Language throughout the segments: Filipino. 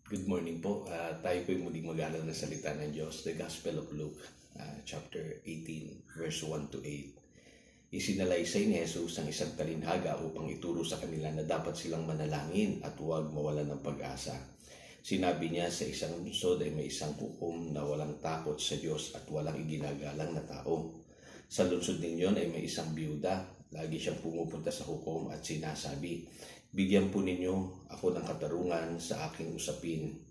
Good morning po. Tayo po'y muling mag-aaral ng salita ng Diyos, the Gospel of Luke, chapter 18, verse 1 to 8. Isinalaysay ni Jesus ang isang talinhaga upang ituro sa kanila na dapat silang manalangin at huwag mawalan ng pag-asa. Sinabi niya sa isang lungsod ay may isang hukom na walang takot sa Diyos at walang iginagalang na tao. Sa lungsod ninyon ay may isang biyuda. Lagi siyang pumupunta sa hukom at sinasabi, "Bigyan po ninyo ako ng katarungan sa aking usapin."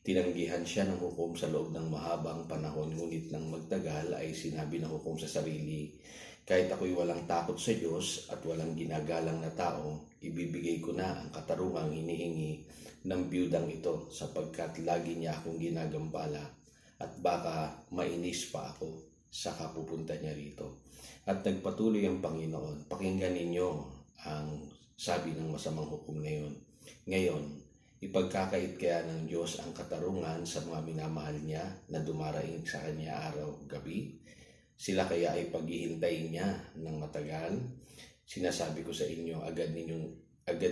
Tinanggihan siya ng hukom sa loob ng mahabang panahon, ngunit nang magtagal ay sinabi ng hukom sa sarili, "Kahit ako'y walang takot sa Diyos at walang ginagalang na tao, ibibigay ko na ang katarungang hinihingi ng biyudang ito sapagkat lagi niya akong ginagambala at baka mainis pa ako sa kapupunta niya rito." At nagpatuloy ang Panginoon, "Pakinggan ninyo ang sabi ng masamang hukom na yun. Ngayon, ipagkakait kaya ng Diyos ang katarungan sa mga minamahal niya na dumaraing sa kanya araw-gabi? Sila kaya ay paghihintayin niya ng matagal? Sinasabi ko sa inyo, agad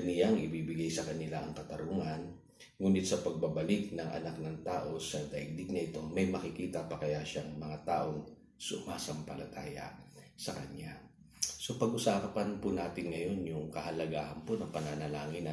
niyang ibibigay sa kanila ang katarungan. Ngunit sa pagbabalik ng anak ng tao sa daigdig na ito, may makikita pa kaya siyang mga taong sumasampalataya sa kanya?" So pag-usapan po natin ngayon yung kahalagahan po ng pananalangin.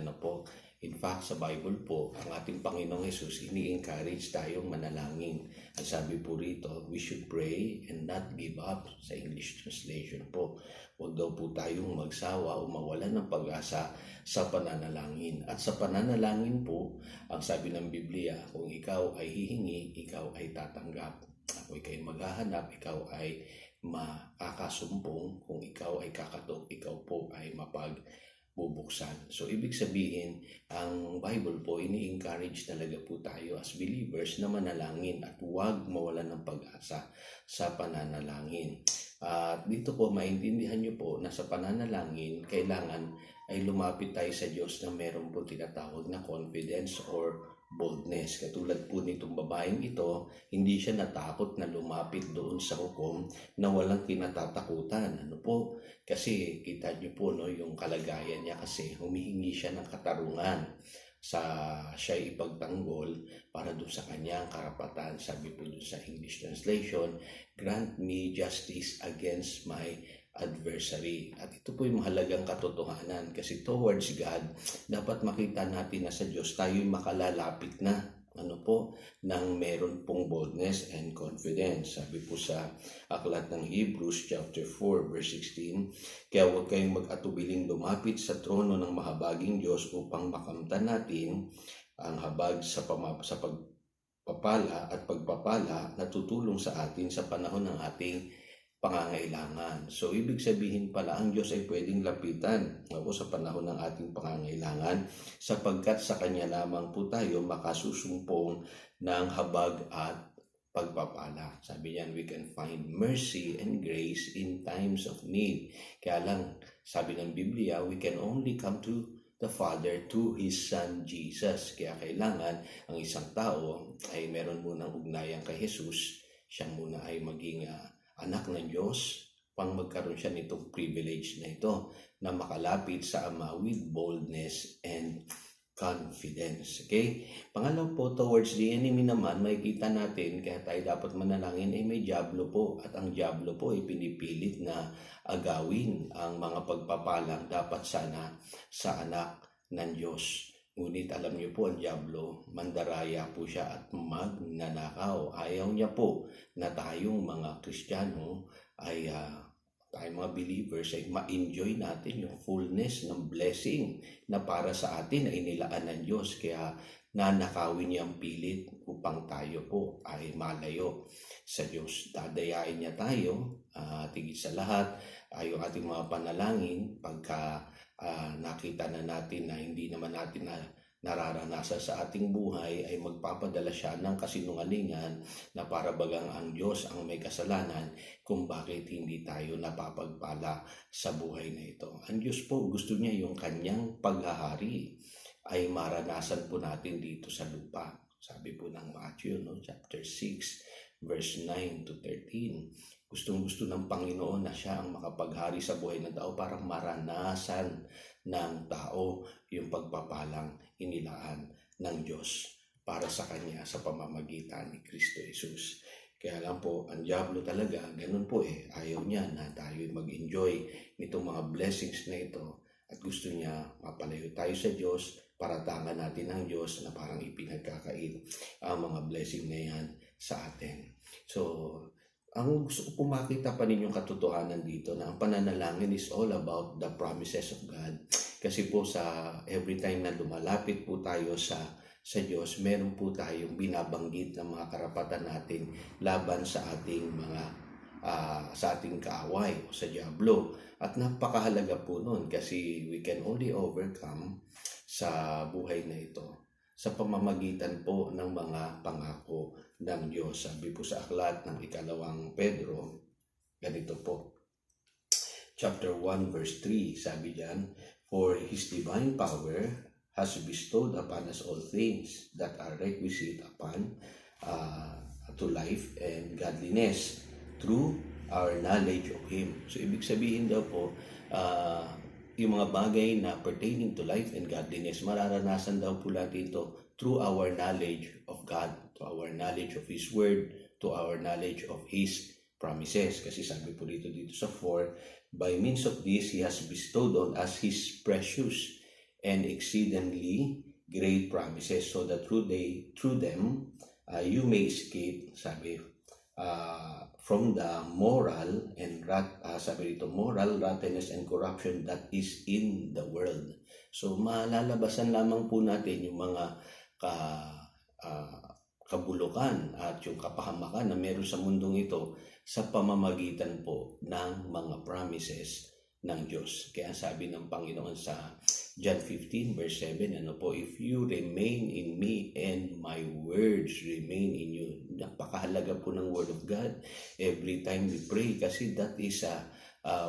In fact, sa Bible po, ang ating Panginoong Jesus, ini-encourage tayong manalangin. Ang sabi po rito, we should pray and not give up, sa English translation po. Huwag daw po tayong magsawa o mawalan ng pag-asa sa pananalangin. At sa pananalangin po, ang sabi ng Biblia, kung ikaw ay hihingi, ikaw ay tatanggap. Kung ikaw ay maghahanap, ikaw ay makakasumpong. Kung ikaw ay kakatok, ikaw po ay mapagbubuksan. So, ibig sabihin, ang Bible po, ini-encourage talaga po tayo as believers na manalangin at huwag mawalan ng pag-asa sa pananalangin. At dito po, maintindihan nyo po na sa pananalangin, kailangan ay lumapit tayo sa Diyos na meron po tinatawag na confidence or boldness. Katulad po nitong babaeng ito, hindi siya natakot na lumapit doon sa hukom na walang kinatatakutan. Kasi kita niyo po yung kalagayan niya, kasi humihingi siya ng katarungan sa siya ipagtanggol para doon sa kanyang karapatan. Sabi po doon sa English translation, "Grant me justice against my adversary." At ito po yung mahalagang katotohanan, kasi towards God, dapat makita natin na sa Diyos tayo'y makalalapit na nang meron pong boldness and confidence. Sabi po sa aklat ng Hebrews chapter 4 verse 16, "Kaya huwag kayong mag-atubiling lumapit sa trono ng mahabaging Diyos upang makamtan natin ang habag sa pagpapala at pagpapala na tutulong sa atin sa panahon ng ating pangangailangan." So, ibig sabihin pala, ang Diyos ay pwedeng lapitan sa panahon ng ating pangangailangan, sapagkat sa Kanya lamang po tayo makasusumpong ng habag at pagpapala. Sabi niyan, we can find mercy and grace in times of need. Kaya lang, sabi ng Biblia, we can only come to the Father to His Son Jesus. Kaya kailangan ang isang tao ay meron munang ugnayan kay Jesus. Siya muna ay maging anak ng Diyos, pang magkaroon siya nitong privilege na ito na makalapit sa Ama with boldness and confidence. Okay? Pangalaw po, towards the enemy naman, makikita natin, kaya tayo dapat manalangin, ay may diablo po. At ang diablo po ay pinipilit na agawin ang mga pagpapalang dapat sana sa anak ng Diyos. Ngunit alam niyo po, ang diablo, mandaraya po siya at magnanakaw. Ayaw niya po na tayong mga Kristiyano ay tayong mga believers ay ma-enjoy natin yung fullness ng blessing na para sa atin ay nilaan ng Diyos. Kaya nanakawin niya ang pilit upang tayo po ay malayo sa Diyos. Dadayain niya tayo, tigit sa lahat, ay yung ating mga panalangin pagka nakita na natin na hindi naman natin na nararanasan sa ating buhay, ay magpapadala siya ng kasinungalingan na para bagang ang Diyos ang may kasalanan kung bakit hindi tayo napapagpala sa buhay na ito. Ang Diyos po, gusto niya yung kanyang paghahari ay maranasan po natin dito sa lupa. Sabi po ng Matthew chapter 6 verse 9 to 13. Gustong-gusto ng Panginoon na siya ang makapaghari sa buhay ng tao para maranasan ng tao yung pagpapalang inilaan ng Diyos para sa Kanya sa pamamagitan ni Kristo Jesus. Kaya lang po, ang diablo talaga, ganun po ayaw niya na tayo mag-enjoy nitong mga blessings na ito at gusto niya mapalayo tayo sa Diyos, paratangan natin ang Diyos na parang ipinagkakait ang mga blessing na yan sa atin. So, ang gusto ko makita pa ninyong katotohanan dito na ang pananalangin is all about the promises of God. Kasi po sa every time na lumalapit po tayo sa Diyos, meron po tayong binabanggit ng mga karapatan natin laban sa ating mga sa ating kaaway o sa diablo. At napakahalaga po nun kasi we can only overcome sa buhay na ito sa pamamagitan po ng mga pangako ng Diyos. Sabi po sa aklat ng 2 Pedro, ganito po. Chapter 1 verse 3, sabi diyan, "For His divine power has bestowed upon us all things that are requisite upon to life and godliness through our knowledge of Him." So, ibig sabihin daw po, yung mga bagay na pertaining to life and godliness, mararanasan daw po natin ito through our knowledge of God, to our knowledge of His Word, to our knowledge of His promises. Kasi sabi po dito sa 4, "By means of this, He has bestowed on us His precious and exceedingly great promises, so that through them you may escape," sabi, "from the moral rottenness and corruption that is in the world." So malalabasan lamang po natin yung mga kabulukan at yung kapahamakan na meron sa mundong ito sa pamamagitan po ng mga promises ng Diyos. Kaya sabi ng Panginoon sa John 15 verse 7, "If you remain in me and my words remain in you." Napakahalaga po ng Word of God every time we pray kasi that is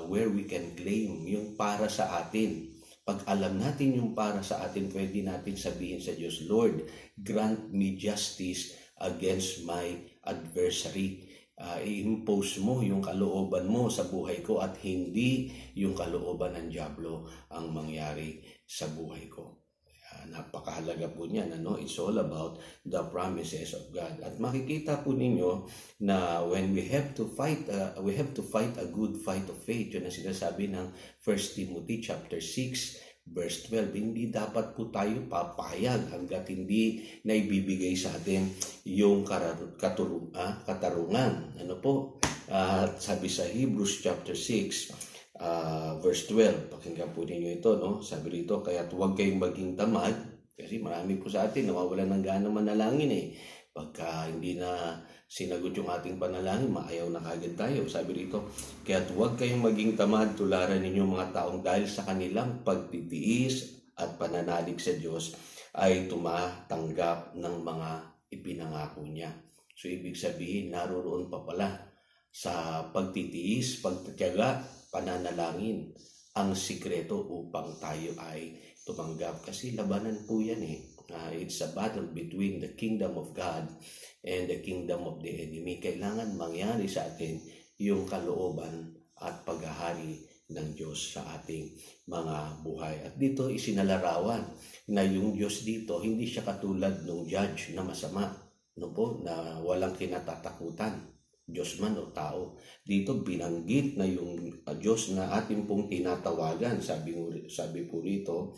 where we can claim yung para sa atin. Pag alam natin yung para sa atin, pwede natin sabihin sa Diyos, "Lord, grant me justice against my adversary." I-impose mo yung kalooban mo sa buhay ko at hindi yung kalooban ng diablo ang mangyari sa buhay ko. Napakahalaga po niyan, It's all about the promises of God. At makikita po ninyo na when we have to fight a good fight of faith. Yun ang sinasabi ng 1 Timothy chapter 6 verse 12, hindi dapat po tayo papayag hanggat hindi naibibigay sa atin yung katarungan. Sabi sa Hebrews chapter 6 verse 12, pakinggan po ninyo ito, sabi rito, "Kaya't huwag kayong maging tamad," kasi marami po sa atin nawawalan ng gana manalangin pagka hindi na sinagot yung ating panalangin, maayaw na kagad tayo. Sabi rito, "Kaya't huwag kayong maging tamad, tularan ninyo mga taong dahil sa kanilang pagtitiis at pananalig sa Diyos ay tumatanggap ng mga ipinangako niya." So, ibig sabihin, naroon pa pala sa pagtitiis, pagtitiyaga, pananalangin ang sikreto upang tayo ay tumanggap. Kasi labanan po yan it's a battle between the kingdom of God and the kingdom of the enemy. Kailangan mangyari sa atin yung kalooban at paghahari ng Diyos sa ating mga buhay. At dito isinalarawan na yung Diyos dito, hindi siya katulad ng judge na masama, na walang kinatatakutan, Diyos man o tao. Dito binanggit na yung Diyos na ating pong tinatawagan. Sabi po rito,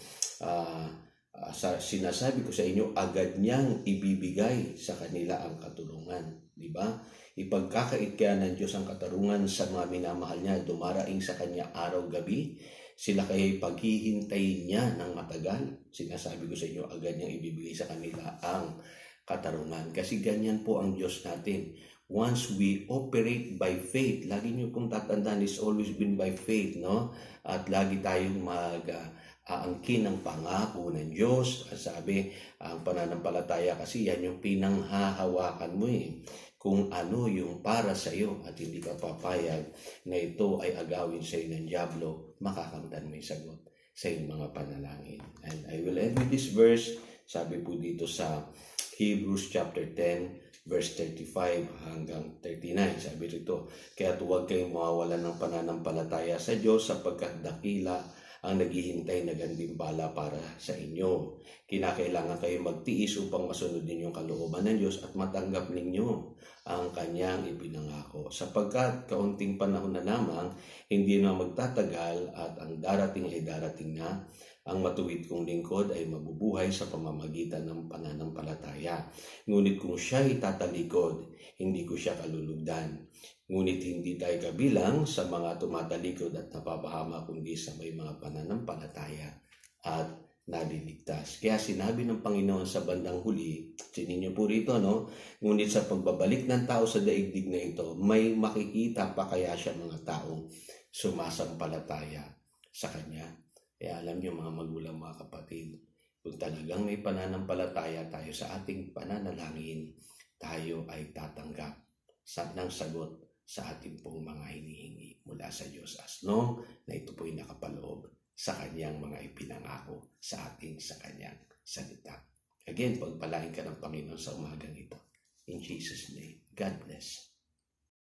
"Sinasabi ko sa inyo, agad niyang ibibigay sa kanila ang katulungan." Diba? Ipagkakait kaya ng Diyos ang katarungan sa mga minamahal niya, dumaraing sa kanya araw-gabi. Sila kaya'y paghihintayin niya ng matagal. Sinasabi ko sa inyo, agad niyang ibibigay sa kanila ang katarungan. Kasi ganyan po ang Diyos natin. Once we operate by faith, lagi niyo pong tatandaan, it's always been by faith, At lagi tayong aangkin ng pangako ng Diyos. At sabi, ang pananampalataya kasi yan yung pinanghahawakan mo kung ano yung para sa iyo at hindi ka papayag na ito ay agawin sa iyo ng diablo, makakamtan mo yung sagot sa iyong mga panalangin. And I will end with this verse. Sabi po dito sa Hebrews chapter 10 verse 35 hanggang 39. Sabi rito, "Kaya't huwag kayong mawawalan ng pananampalataya sa Diyos sapagkat dakila ang naghihintay na gantimpala para sa inyo. Kinakailangan kayo magtiis upang masunod ninyong kalooban ng Diyos at matanggap ninyo ang kanyang ipinangako. Sapagkat kaunting panahon na lamang, hindi na magtatagal at ang darating ay darating na. Ang matuwid kong lingkod ay mabubuhay sa pamamagitan ng pananampalataya. Ngunit kung siya itatalikod, hindi ko siya kalulugdan. Ngunit hindi tayo kabilang sa mga tumatalikod at napapahama, kundi sa may mga pananampalataya at naliligtas. Kaya sinabi ng Panginoon sa bandang huli, sinin niyo po rito, no? Ngunit sa pagbabalik ng tao sa daigdig na ito, may makikita pa kaya siya mga taong sumasampalataya sa Kanya. Kaya alam niyo mga magulang, mga kapatid, kung talagang may pananampalataya tayo sa ating pananalangin, tayo ay tatanggap ng sagot sa ating pong mga hinihingi mula sa Diyos, as long na ito po'y nakapaloob sa Kanyang mga ipinangako sa ating sa Kanyang salita. Again, pagpalain ka ng Panginoon sa umagang ito. In Jesus' name, God bless.